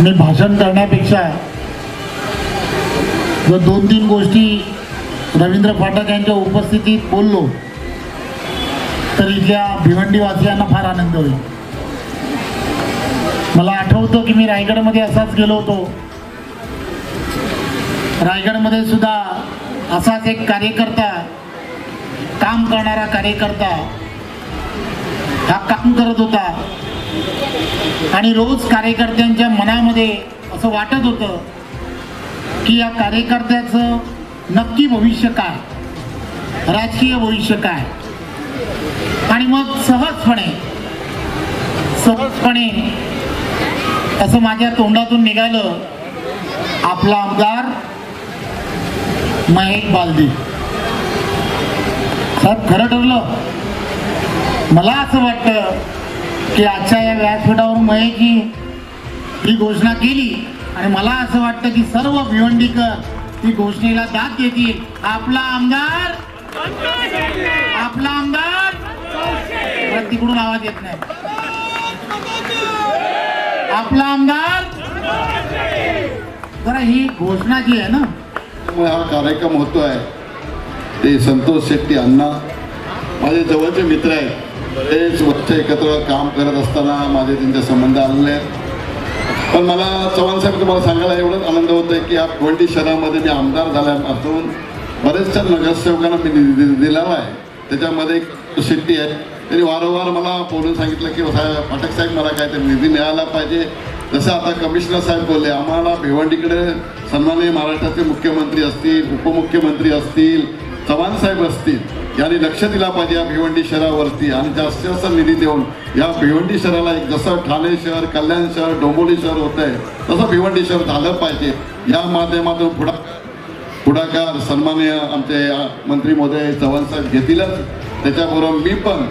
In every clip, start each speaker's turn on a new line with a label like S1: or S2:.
S1: मी भाषण करण्यापेक्षा जर 2-3 गोष्टी रवींद्र फाटक यांच्या उपस्थितीत बोललो तर इथल्या भिवंडीवासियांना फार आनंद होईल। मला आठवतं की मी रायगडमध्ये असाच गेलो होतो। रायगडमध्ये सुद्धा असाच एक कार्यकर्ता, काम करणारा कार्यकर्ता हा काम करत होता आणि रोज कार्यकर्त्यांच्या मनामध्ये असं वाटत होतं की या कार्यकर्त्याचं नक्की भविष्य काय, राजकीय भविष्य काय। आणि मग सहजपणे असं माझ्या तोंडातून निघालं, आपला आमदार महेश बालदी साहेब। खरं ठरलं, मला असं वाटतं की आजच्या या व्यासपीठावर महेशजी ही घोषणा केली आणि मला असं वाटतं की सर्व भिवंडीकर ती घोषणेला दाद देतील। आपला आमदार, आपला आमदार, तिकडून आवाज येत नाही, आपला आमदार। जरा ही घोषणा जी आहे ना,
S2: हा कार्यक्रम होतोय ते संतोष शेट्टी अण्णा माझे जवळचे मित्र आहेत। तेच वर्ष एकत्र काम करत असताना माझे त्यांचे संबंध आलेले आहेत। पण मला चव्हाण साहेब तुम्हाला सांगायला एवढंच आनंद होतोय की या भिवंडी शहरामध्ये मी आमदार झाल्यापासून बरेचशा नगरसेवकांना मी निधी दिलेला आहे। त्याच्यामध्ये एक शेट्टी आहे, त्यांनी वारंवार मला बोलून सांगितलं की फाटक साहेब मला काहीतरी निधी मिळाला पाहिजे। जसं आता कमिशनर साहेब बोलले, आम्हाला भिवंडीकडे सन्माननीय महाराष्ट्राचे मुख्यमंत्री असतील, उपमुख्यमंत्री असतील, चव्हाण साहेब असतील, यांनी लक्ष दिला पाहिजे या भिवंडी शहरावरती आणि जास्तीत जास्त निधी देऊन या भिवंडी शहराला एक जसं ठाणे शहर, कल्याण शहर, डोंबिवली शहर होत आहे तसं भिवंडी शहर झालं पाहिजे। या माध्यमातून पुढाकार सन्माननीय आमचे मंत्री महोदय चव्हाण साहेब घेतीलच। त्याच्याबरोबर मी पण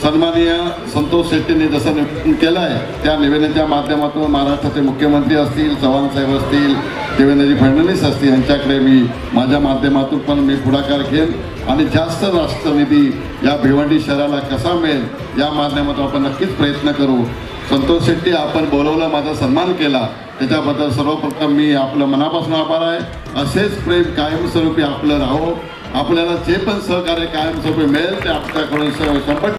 S2: सन्माननीय संतोष शेट्टींनी जसं निवेदन केलं आहे त्या निवेदनाच्या माध्यमातून महाराष्ट्राचे मुख्यमंत्री असतील, चव्हाण साहेब असतील, देवेंद्रजी फडणवीस असतील, यांच्याकडे मी माझ्या माध्यमातून पण मी पुढाकार घेईन आणि जास्त राष्ट्रनिधी या भिवंडी शहराला कसा मिळेल या माध्यमातून आपण नक्कीच प्रयत्न करू। संतोष शेट्टी, आपण बोलवलं, माझा सन्मान केला, त्याच्याबद्दल सर्वप्रथम मी आपलं मनापासून आभार आहे। असेच प्रेम कायमस्वरूपी आपलं राहो। आपल्याला जे पण सहकार्य कायमस्वरूपी मिळेल ते आपल्याकडून 100%